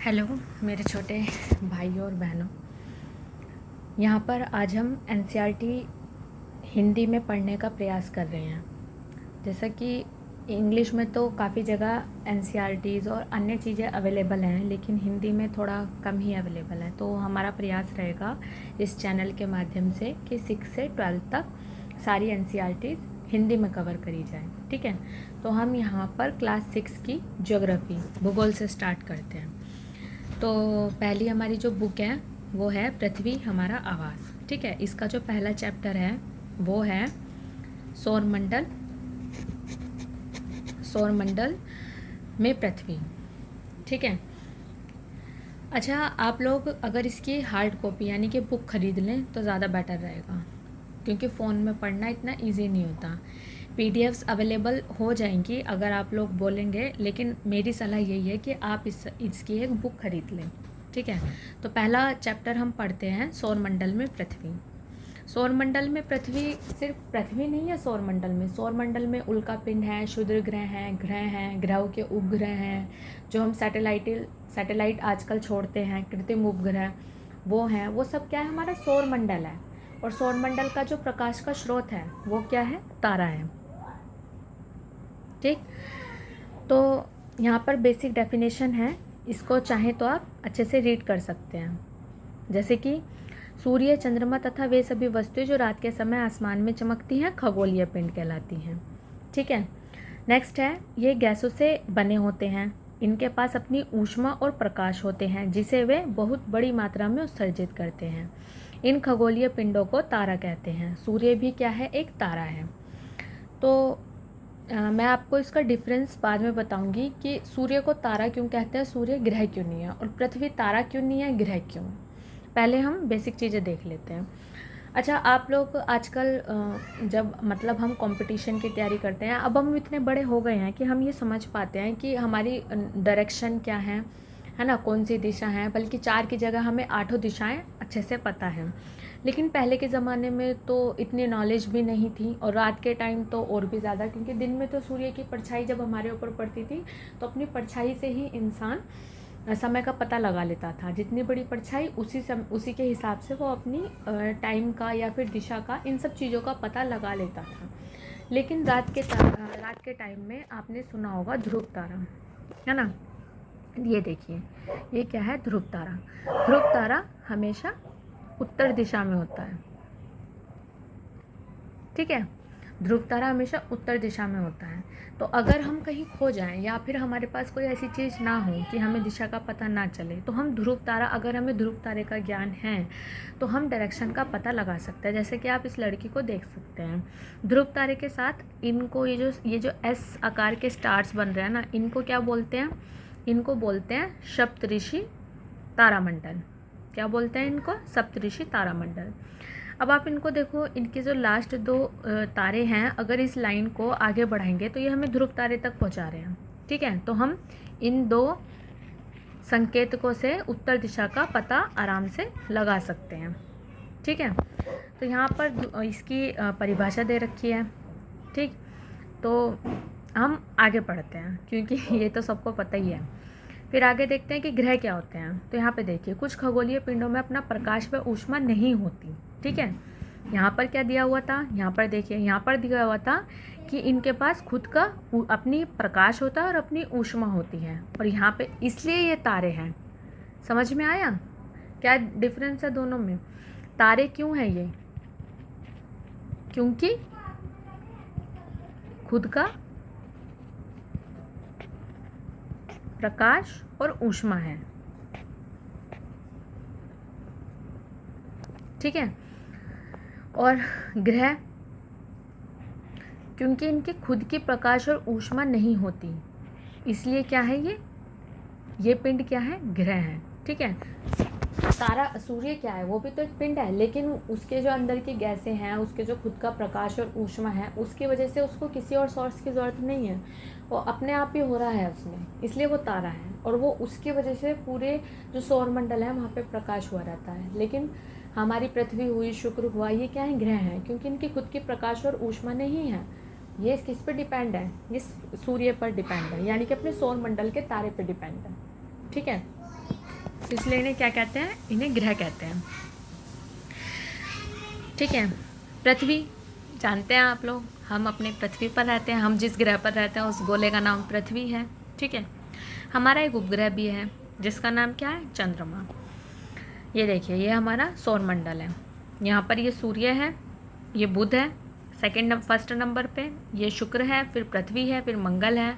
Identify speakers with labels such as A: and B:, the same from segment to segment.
A: Hello मेरे छोटे भाइयों और बहनों, यहाँ पर आज हम एनसीईआरटी हिंदी में पढ़ने का प्रयास कर रहे हैं। जैसा कि इंग्लिश में तो काफ़ी जगह एनसीईआरटीज़ और अन्य चीज़ें अवेलेबल हैं, लेकिन हिंदी में थोड़ा कम ही अवेलेबल है। तो हमारा प्रयास रहेगा इस चैनल के माध्यम से कि 6 से 12 तक सारी एनसीईआरटीज़ हिंदी में कवर करी जाए। ठीक है, तो हम यहाँ पर क्लास 6 की ज्योग्राफी भूगोल से स्टार्ट करते हैं। तो पहली हमारी जो बुक है वो है पृथ्वी हमारा आवास। ठीक है, इसका जो पहला चैप्टर है वो है सौरमंडल, सौरमंडल में पृथ्वी। ठीक है, अच्छा आप लोग अगर इसकी हार्ड कॉपी यानी कि बुक ख़रीद लें तो ज़्यादा बेटर रहेगा, क्योंकि फ़ोन में पढ़ना इतना इजी नहीं होता। पीडीएफ्स अवेलेबल हो जाएंगी अगर आप लोग बोलेंगे, लेकिन मेरी सलाह यही है कि आप इसकी एक बुक खरीद लें। ठीक है, तो पहला चैप्टर हम पढ़ते हैं सौरमंडल में पृथ्वी। सौरमंडल में पृथ्वी सिर्फ पृथ्वी नहीं है, सौरमंडल में उल्का पिंड है, क्षुद्र ग्रह हैं, ग्रहों के उपग्रह हैं, जो हम सैटेलाइट आजकल छोड़ते हैं, कृत्रिम उपग्रह वो हैं। वो सब क्या है, हमारा सौरमंडल है। और सौरमंडल का जो प्रकाश का स्रोत है वो क्या है, तारा है। ठीक, तो यहाँ पर बेसिक डेफिनेशन है, इसको चाहें तो आप अच्छे से रीड कर सकते हैं। जैसे कि सूर्य, चंद्रमा तथा वे सभी वस्तुएं जो रात के समय आसमान में चमकती हैं खगोलीय पिंड कहलाती हैं। ठीक है, नेक्स्ट है, ये गैसों से बने होते हैं, इनके पास अपनी ऊष्मा और प्रकाश होते हैं जिसे वे बहुत बड़ी मात्रा में उत्सर्जित करते हैं। इन खगोलीय पिंडों को तारा कहते हैं। सूर्य भी क्या है, एक तारा है। तो मैं आपको इसका डिफरेंस बाद में बताऊंगी कि सूर्य को तारा क्यों कहते हैं, सूर्य ग्रह क्यों नहीं है, और पृथ्वी तारा क्यों नहीं है, ग्रह क्यों। पहले हम बेसिक चीज़ें देख लेते हैं। अच्छा, आप लोग आजकल जब मतलब हम कंपटीशन की तैयारी करते हैं, अब हम इतने बड़े हो गए हैं कि हम ये समझ पाते हैं कि हमारी डायरेक्शन क्या है ना, कौन सी दिशा है, बल्कि 4 की जगह हमें 8 दिशाएं अच्छे से पता है। लेकिन पहले के ज़माने में तो इतनी नॉलेज भी नहीं थी, और रात के टाइम तो और भी ज़्यादा, क्योंकि दिन में तो सूर्य की परछाई जब हमारे ऊपर पड़ती थी तो अपनी परछाई से ही इंसान समय का पता लगा लेता था। जितनी बड़ी परछाई उसी के हिसाब से वो अपनी टाइम का या फिर दिशा का, इन सब चीज़ों का पता लगा लेता था। लेकिन रात के टाइम में आपने सुना होगा ध्रुव तारा, है ना। ये देखिए, ये क्या है, ध्रुव तारा। ध्रुव तारा हमेशा उत्तर दिशा में होता है। ठीक है, ध्रुव तारा हमेशा उत्तर दिशा में होता है। तो अगर हम कहीं खो जाएं या फिर हमारे पास कोई ऐसी चीज़ ना हो कि हमें दिशा का पता ना चले, तो हम ध्रुव तारा, अगर हमें ध्रुव तारे का ज्ञान है तो हम डायरेक्शन का पता लगा सकते हैं। जैसे कि आप इस लड़की को देख सकते हैं, ध्रुव तारे के साथ इनको ये जो एस आकार के स्टार्स बन रहे हैं ना, इनको क्या बोलते हैं, इनको बोलते हैं सप्तऋषि तारामंडल। क्या बोलते हैं इनको, सप्तऋषि तारामंडल। अब आप इनको देखो, इनके जो लास्ट 2 तारे हैं, अगर इस लाइन को आगे बढ़ाएंगे तो ये हमें ध्रुव तारे तक पहुंचा रहे हैं। ठीक है, तो हम इन 2 संकेतकों से उत्तर दिशा का पता आराम से लगा सकते हैं। ठीक है, तो यहाँ पर इसकी परिभाषा दे रखी है। ठीक, तो हम आगे पढ़ते हैं क्योंकि ये तो सबको पता ही है। फिर आगे देखते हैं कि ग्रह क्या होते हैं। तो यहाँ पे देखिए, कुछ खगोलीय पिंडों में अपना प्रकाश व ऊष्मा नहीं होती। ठीक है, यहाँ पर क्या दिया हुआ था, यहाँ पर देखिए, यहाँ पर दिया हुआ था कि इनके पास खुद का अपनी प्रकाश होता है और अपनी ऊष्मा होती है, और यहाँ पे इसलिए ये तारे हैं। समझ में आया क्या डिफरेंस है दोनों में। तारे क्यों है ये, क्योंकि खुद का प्रकाश और ऊष्मा है। ठीक है, और ग्रह क्योंकि इनके खुद की प्रकाश और ऊष्मा नहीं होती, इसलिए क्या है, ये पिंड क्या है, ग्रह है। ठीक है, तारा सूर्य क्या है, वो भी तो एक पिंड है, लेकिन उसके जो अंदर की गैसें हैं, उसके जो खुद का प्रकाश और ऊष्मा है, उसकी वजह से उसको किसी और सोर्स की ज़रूरत नहीं है, वो अपने आप ही हो रहा है उसमें, इसलिए वो तारा है। और वो उसकी वजह से पूरे जो सौरमंडल है वहाँ पे प्रकाश हुआ रहता है। लेकिन हमारी पृथ्वी हुई, शुक्र हुआ, ये क्या है, ग्रह हैं, क्योंकि इनकी खुद की प्रकाश और ऊष्मा नहीं है। ये किस पर डिपेंड है, ये सूर्य पर डिपेंड है, यानी कि अपने सौरमंडल के तारे पर डिपेंड है। ठीक है, तो इसलिए इन्हें क्या कहते हैं, इन्हें ग्रह कहते हैं। ठीक है, पृथ्वी जानते हैं आप लोग, हम अपने पृथ्वी पर रहते हैं, हम जिस ग्रह पर रहते हैं उस गोले का नाम पृथ्वी है। ठीक है, हमारा एक उपग्रह भी है जिसका नाम क्या है, चंद्रमा। ये देखिए, ये हमारा सौरमंडल है। यहाँ पर ये सूर्य है, ये बुध है फर्स्ट नंबर पे, ये शुक्र है, फिर पृथ्वी है, फिर मंगल है,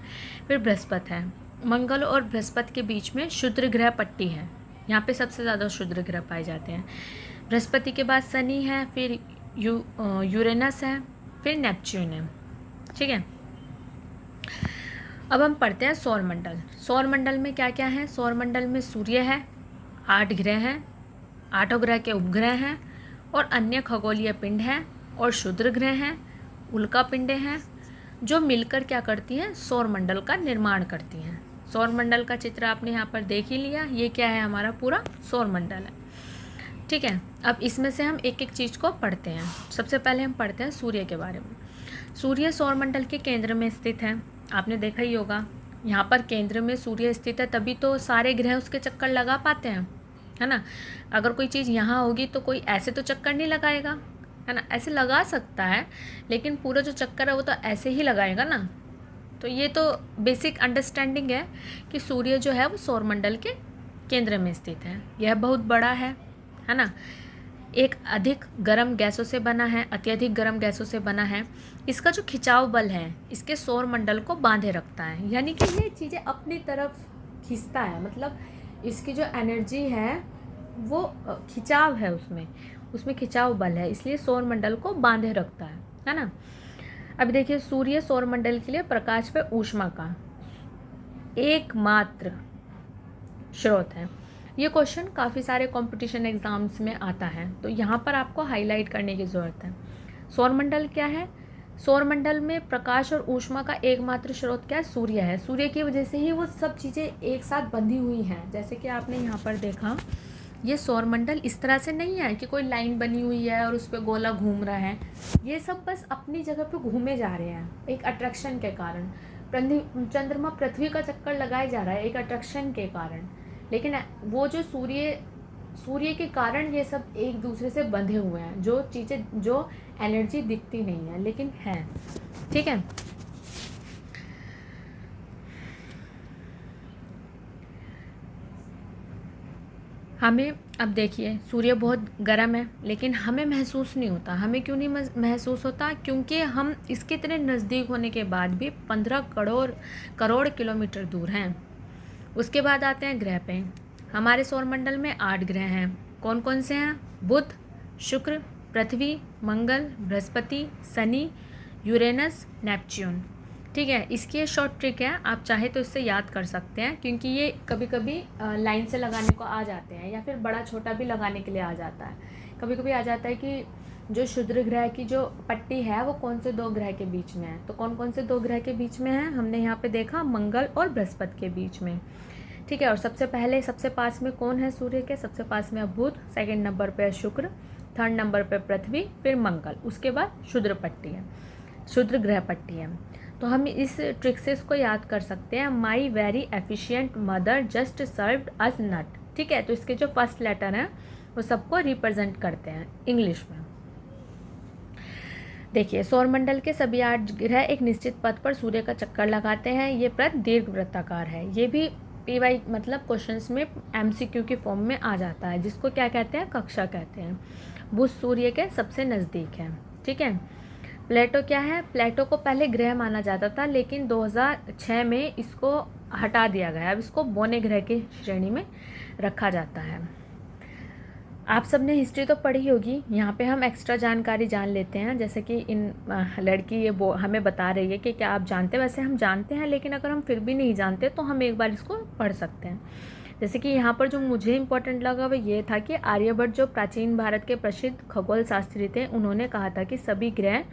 A: फिर बृहस्पति है। मंगल और बृहस्पति के बीच में क्षुद्र ग्रह पट्टी है, यहाँ पे सबसे ज़्यादा क्षुद्र ग्रह पाए जाते हैं। बृहस्पति के बाद शनि है, फिर यूरेनस है, फिर नेपच्यून है। ठीक है, अब हम पढ़ते हैं सौरमंडल। सौरमंडल में क्या क्या है, सौरमंडल में सूर्य है, 8 ग्रह हैं, 8 ग्रह के उपग्रह हैं और अन्य खगोलीय पिंड हैं और क्षुद्र ग्रह हैं, उल्का पिंडें हैं, जो मिलकर क्या करती हैं, सौरमंडल का निर्माण करती हैं। सौरमंडल का चित्र आपने यहाँ पर देख ही लिया, ये क्या है, हमारा पूरा सौरमंडल है। ठीक है, अब इसमें से हम एक एक चीज़ को पढ़ते हैं। सबसे पहले हम पढ़ते हैं सूर्य के बारे में। सूर्य सौरमंडल के केंद्र में स्थित है, आपने देखा ही होगा, यहाँ पर केंद्र में सूर्य स्थित है, तभी तो सारे ग्रह उसके चक्कर लगा पाते हैं, है ना। अगर कोई चीज़ यहाँ होगी तो कोई ऐसे तो चक्कर नहीं लगाएगा, है ना, ऐसे लगा सकता है लेकिन पूरा जो चक्कर है वो तो ऐसे ही लगाएगा ना। तो ये तो बेसिक अंडरस्टैंडिंग है कि सूर्य जो है वो सौरमंडल के केंद्र में स्थित है। यह बहुत बड़ा है ना, एक अधिक गर्म गैसों से बना है, अत्यधिक गर्म गैसों से बना है। इसका जो खिंचाव बल है इसके सौरमंडल को बांधे रखता है, यानी कि ये चीज़ें अपनी तरफ खींचता है, मतलब इसकी जो एनर्जी है वो खिंचाव है, उसमें खिंचाव बल है, इसलिए सौरमंडल को बांधे रखता है ना। अब देखिए, सूर्य सौरमंडल के लिए प्रकाश व ऊष्मा का एकमात्र स्रोत है। ये क्वेश्चन काफ़ी सारे कंपटीशन एग्जाम्स में आता है, तो यहाँ पर आपको हाईलाइट करने की ज़रूरत है। सौरमंडल क्या है, सौरमंडल में प्रकाश और ऊष्मा का एकमात्र स्रोत क्या है, सूर्य है। सूर्य की वजह से ही वो सब चीज़ें एक साथ बंधी हुई हैं। जैसे कि आपने यहाँ पर देखा, ये सौरमंडल इस तरह से नहीं है कि कोई लाइन बनी हुई है और उस पर गोला घूम रहा है, ये सब बस अपनी जगह पे घूमे जा रहे हैं एक अट्रैक्शन के कारण। चंद्रमा पृथ्वी का चक्कर लगाए जा रहा है एक अट्रैक्शन के कारण, लेकिन वो जो सूर्य के कारण ये सब एक दूसरे से बंधे हुए हैं, जो चीज़ें, जो एनर्जी दिखती नहीं है लेकिन है। ठीक है, हमें अब देखिए, सूर्य बहुत गर्म है लेकिन हमें महसूस नहीं होता। हमें क्यों नहीं महसूस होता, क्योंकि हम इसके इतने नज़दीक होने के बाद भी 15 करोड़ किलोमीटर दूर हैं। उसके बाद आते हैं ग्रह पे। हमारे सौरमंडल में 8 ग्रह हैं। कौन कौन से हैं, बुध, शुक्र, पृथ्वी, मंगल, बृहस्पति, शनि, यूरेनस, नेपच्यून। ठीक है, इसकी शॉर्ट ट्रिक है, आप चाहे तो इससे याद कर सकते हैं, क्योंकि ये कभी कभी लाइन से लगाने को आ जाते हैं या फिर बड़ा छोटा भी लगाने के लिए आ जाता है। कभी कभी आ जाता है कि जो क्षुद्र ग्रह की जो पट्टी है वो कौन से 2 ग्रह के बीच में है, तो कौन कौन से 2 ग्रह के बीच में है, हमने यहाँ पे देखा मंगल और बृहस्पति के बीच में। ठीक है, और सबसे पास में कौन है सूर्य के, सबसे पास में बुध, सेकेंड नंबर पे शुक्र, थर्ड नंबर पे पृथ्वी, फिर मंगल, उसके बाद क्षुद्र ग्रह पट्टी है। तो हम इस ट्रिक से इसको याद कर सकते हैं, my very efficient mother just served us nut. ठीक है, तो इसके जो फर्स्ट लेटर हैं वो सबको रिप्रेजेंट करते हैं इंग्लिश में। देखिए, सौरमंडल के सभी 8 ग्रह एक निश्चित पथ पर सूर्य का चक्कर लगाते हैं। ये पथ दीर्घ वृत्ताकार है। ये भी PY मतलब क्वेश्चंस में MCQ की फॉर्म में आ जाता है, जिसको क्या कहते हैं, कक्षा कहते हैं। बुध सूर्य के सबसे नज़दीक है। ठीक है, प्लेटो क्या है, प्लेटो को पहले ग्रह माना जाता था लेकिन 2006 में इसको हटा दिया गया, अब इसको बौने ग्रह की श्रेणी में रखा जाता है। आप सबने हिस्ट्री तो पढ़ी होगी, यहाँ पे हम एक्स्ट्रा जानकारी जान लेते हैं। जैसे कि लड़की ये हमें बता रही है कि क्या आप जानते हैं, वैसे हम जानते हैं लेकिन अगर हम फिर भी नहीं जानते तो हम एक बार इसको पढ़ सकते हैं। जैसे कि यहाँ पर जो मुझे इम्पोर्टेंट लगा वो ये था कि आर्यभट्ट जो प्राचीन भारत के प्रसिद्ध खगोल शास्त्री थे, उन्होंने कहा था कि सभी ग्रह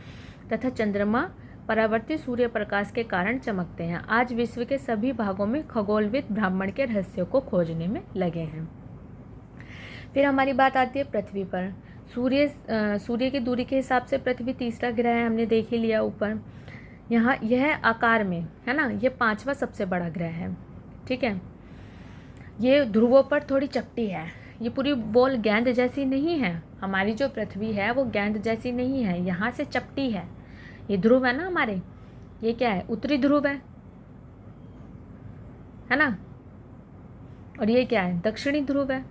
A: तथा चंद्रमा परावर्तित सूर्य प्रकाश के कारण चमकते हैं। आज विश्व के सभी भागों में खगोलविद ब्राह्मण के रहस्यों को खोजने में लगे हैं। फिर हमारी बात आती है पृथ्वी पर। सूर्य की दूरी के हिसाब से पृथ्वी तीसरा ग्रह है, हमने देख ही लिया ऊपर। यहाँ यह आकार में है ना, ये 5वां सबसे बड़ा ग्रह है। ठीक है, ये ध्रुवों पर थोड़ी चपटी है, ये पूरी बॉल गेंद जैसी नहीं है। हमारी जो पृथ्वी है वो गेंद जैसी नहीं है, यहाँ से चपटी है। ये ध्रुव है ना हमारे, ये क्या है, उत्तरी ध्रुव है ना, और ये क्या है, दक्षिणी ध्रुव है।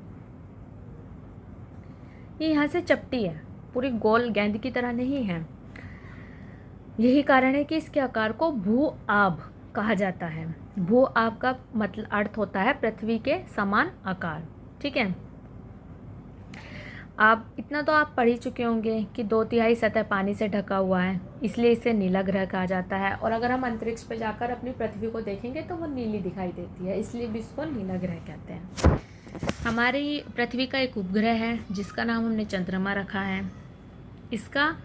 A: ये यहाँ से चपटी है, पूरी गोल गेंद की तरह नहीं है। यही कारण है कि इसके आकार को भू आभ कहा जाता है। भू आभ का मतलब अर्थ होता है पृथ्वी के समान आकार। ठीक है, आप इतना तो आप पढ़ ही चुके होंगे कि 2/3 सतह पानी से ढका हुआ है, इसलिए इसे नीला ग्रह कहा जाता है। और अगर हम अंतरिक्ष पर जाकर अपनी पृथ्वी को देखेंगे तो वो नीली दिखाई देती है, इसलिए भी इसको नीला ग्रह कहते हैं। हमारी पृथ्वी का एक उपग्रह है जिसका नाम हमने चंद्रमा रखा है। इसका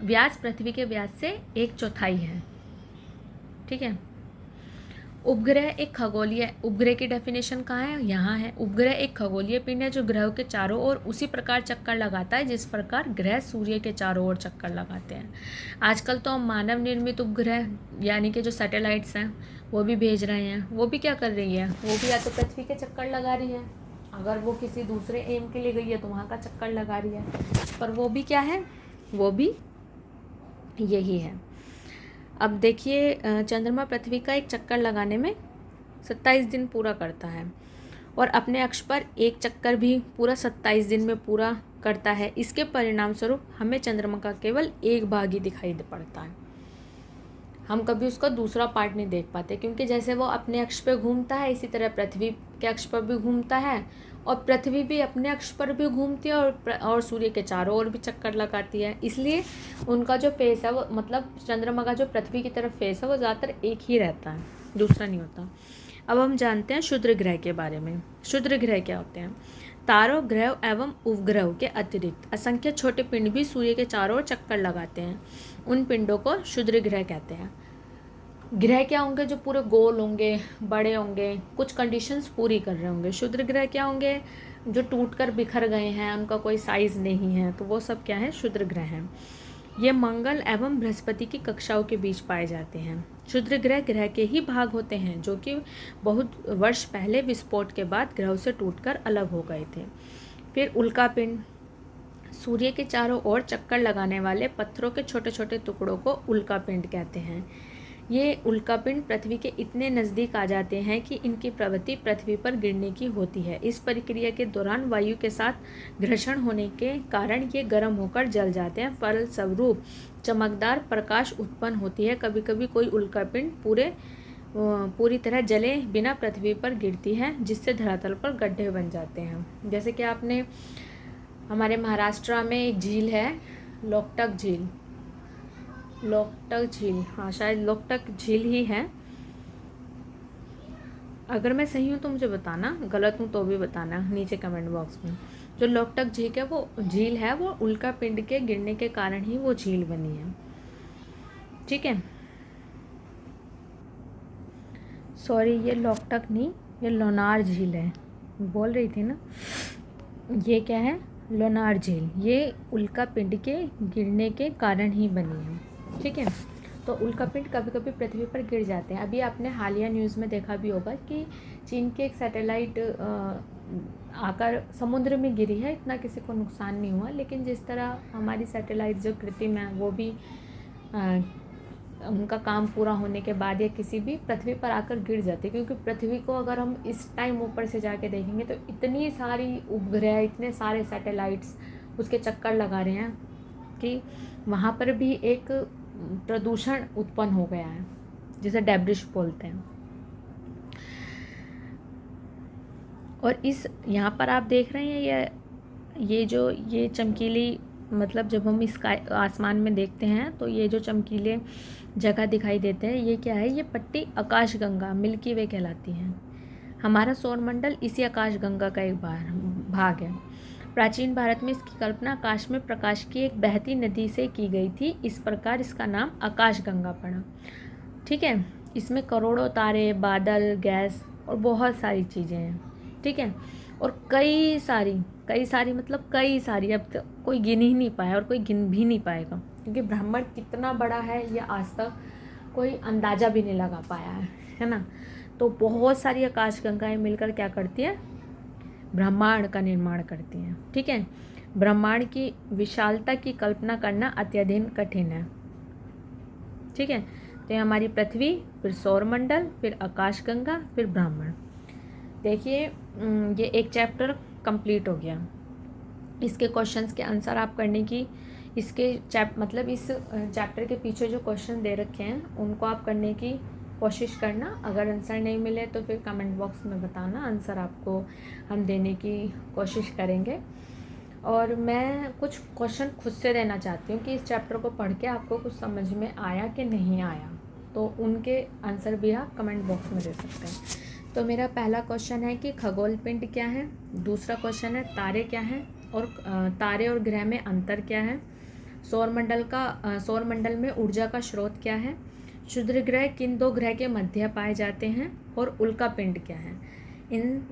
A: व्यास पृथ्वी के व्यास से 1/4 है। ठीक है, उपग्रह एक खगोलीय, उपग्रह की डेफिनेशन कहाँ है, यहाँ है। उपग्रह एक खगोलीय पिंड है जो ग्रहों के चारों ओर उसी प्रकार चक्कर लगाता है जिस प्रकार ग्रह सूर्य के चारों ओर चक्कर लगाते हैं। आजकल तो हम मानव निर्मित उपग्रह यानी कि जो सैटेलाइट्स हैं वो भी भेज रहे हैं। वो भी क्या कर रही है, वो भी या तो पृथ्वी के चक्कर लगा रही है, अगर वो किसी दूसरे एम के लिए गई है तो वहाँ का चक्कर लगा रही है, पर वो भी क्या है, वो भी यही है। अब देखिए, चंद्रमा पृथ्वी का एक चक्कर लगाने में 27 दिन पूरा करता है और अपने अक्ष पर एक चक्कर भी पूरा 27 दिन में पूरा करता है। इसके परिणाम स्वरूप हमें चंद्रमा का केवल एक भाग ही दिखाई पड़ता है, हम कभी उसका दूसरा पार्ट नहीं देख पाते, क्योंकि जैसे वो अपने अक्ष पर घूमता है इसी तरह पृथ्वी के अक्ष पर भी घूमता है, और पृथ्वी भी अपने अक्ष पर भी घूमती है और सूर्य के चारों ओर भी चक्कर लगाती है। इसलिए उनका जो फेस है वो, मतलब चंद्रमा का जो पृथ्वी की तरफ फेस है वो ज़्यादातर एक ही रहता है, दूसरा नहीं होता। अब हम जानते हैं क्षुद्र ग्रह के बारे में। क्षुद्र ग्रह क्या होते हैं, तारों, ग्रह एवं उपग्रहों के अतिरिक्त असंख्य छोटे पिंड भी सूर्य के चारों ओर चक्कर लगाते हैं। उन पिंडों को क्षुद्र ग्रह कहते हैं। ग्रह क्या होंगे, जो पूरे गोल होंगे, बड़े होंगे, कुछ कंडीशंस पूरी कर रहे होंगे। क्षुद्र ग्रह क्या होंगे, जो टूटकर बिखर गए हैं, उनका कोई साइज नहीं है, तो वो सब क्या है, क्षुद्र ग्रह हैं। ये मंगल एवं बृहस्पति की कक्षाओं के बीच पाए जाते हैं। क्षुद्र ग्रह ग्रह के ही भाग होते हैं जो कि बहुत वर्ष पहले विस्फोट के बाद ग्रहों से टूटकर अलग हो गए थे। फिर उल्कापिंड, सूर्य के चारों ओर चक्कर लगाने वाले पत्थरों के छोटे छोटे टुकड़ों को उल्कापिंड कहते हैं। ये उल्कापिंड पृथ्वी के इतने नज़दीक आ जाते हैं कि इनकी प्रवृत्ति पृथ्वी पर गिरने की होती है। इस प्रक्रिया के दौरान वायु के साथ घर्षण होने के कारण ये गर्म होकर जल जाते हैं, फलस्वरूप चमकदार प्रकाश उत्पन्न होती है। कभी कभी कोई उल्कापिंड पूरी तरह जले बिना पृथ्वी पर गिरती है, जिससे धरातल पर गड्ढे बन जाते हैं। जैसे कि आपने, हमारे महाराष्ट्र में एक झील है, लोकटक झील, हाँ शायद लोकटक झील ही है। अगर मैं सही हूँ तो मुझे बताना, गलत हूँ तो भी बताना नीचे कमेंट बॉक्स में। जो लोकटक झील है वो उल्कापिंड के गिरने के कारण ही वो झील बनी है। ठीक है, सॉरी, ये लोकटक नहीं, ये लोनार झील है, बोल रही थी ना। ये क्या है, लोनार झील, ये उल्कापिंड के गिरने के कारण ही बनी है। ठीक है, तो उल्कापिंड कभी कभी पृथ्वी पर गिर जाते हैं। अभी आपने हालिया न्यूज़ में देखा भी होगा कि चीन के एक सैटेलाइट आकर समुद्र में गिरी है, इतना किसी को नुकसान नहीं हुआ। लेकिन जिस तरह हमारी सैटेलाइट जो कृत्रिम है वो भी उनका काम पूरा होने के बाद या किसी भी पृथ्वी पर आकर गिर जाते, क्योंकि पृथ्वी को अगर हम इस टाइम ऊपर से जाके देखेंगे तो इतनी सारी उपग्रह, इतने सारे सैटेलाइट्स उसके चक्कर लगा रहे हैं कि वहाँ पर भी एक प्रदूषण उत्पन्न हो गया है, जिसे डेब्रिस बोलते हैं। और इस यहाँ पर आप देख रहे हैं ये चमकीली, मतलब जब हम इस आसमान में देखते हैं तो ये जो चमकीले जगह दिखाई देते हैं, ये क्या है, ये पट्टी आकाशगंगा मिल्की वे कहलाती है। हमारा सौरमंडल इसी आकाशगंगा का एक भाग है। प्राचीन भारत में इसकी कल्पना आकाश में प्रकाश की एक बहती नदी से की गई थी, इस प्रकार इसका नाम आकाशगंगा पड़ा। ठीक है, इसमें करोड़ों तारे, बादल, गैस और बहुत सारी चीज़ें हैं। ठीक है, और कई सारी मतलब कई सारी, अब तो कोई गिन ही नहीं पाया और कोई गिन भी नहीं पाएगा, क्योंकि ब्रह्मांड कितना बड़ा है ये आज तक कोई अंदाज़ा भी नहीं लगा पाया है ना। तो बहुत सारी आकाशगंगाएं मिलकर क्या करती हैं, ब्रह्मांड का निर्माण करती हैं। ठीक है, ब्रह्मांड की विशालता की कल्पना करना अत्यधिक कठिन है। ठीक है, तो ये हमारी पृथ्वी, फिर सौरमंडल, फिर आकाशगंगा, फिर ब्रह्मांड। देखिए ये एक चैप्टर कंप्लीट हो गया। इसके क्वेश्चंस के आंसर आप करने की, इसके मतलब इस चैप्टर के पीछे जो क्वेश्चन दे रखे हैं उनको आप करने की कोशिश करना। अगर आंसर नहीं मिले तो फिर कमेंट बॉक्स में बताना, आंसर आपको हम देने की कोशिश करेंगे। और मैं कुछ क्वेश्चन खुद से देना चाहती हूँ कि इस चैप्टर को पढ़ के आपको कुछ समझ में आया कि नहीं आया, तो उनके आंसर भी आप कमेंट बॉक्स में दे सकते हैं। तो मेरा पहला क्वेश्चन है कि खगोल पिंड क्या है। दूसरा क्वेश्चन है तारे क्या हैं और तारे और ग्रह में अंतर क्या है। सौरमंडल में ऊर्जा का स्रोत क्या है। क्षुद्र ग्रह किन दो ग्रह के मध्य पाए जाते हैं और उल्का पिंड क्या है।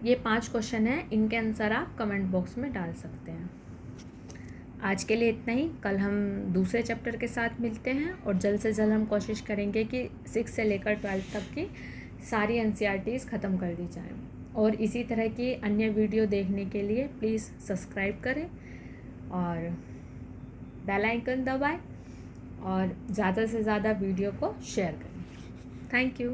A: ये 5 क्वेश्चन हैं, इनके आंसर आप कमेंट बॉक्स में डाल सकते हैं। आज के लिए इतना ही। कल हम दूसरे चैप्टर के साथ मिलते हैं और जल्द से जल्द हम कोशिश करेंगे कि 6 से लेकर 12 तक की सारी एनसीईआरटीज़ ख़त्म कर दी जाए। और इसी तरह की अन्य वीडियो देखने के लिए प्लीज़ सब्सक्राइब करें और बेल आइकन दबाएं और ज़्यादा से ज़्यादा वीडियो को शेयर करें। Thank you.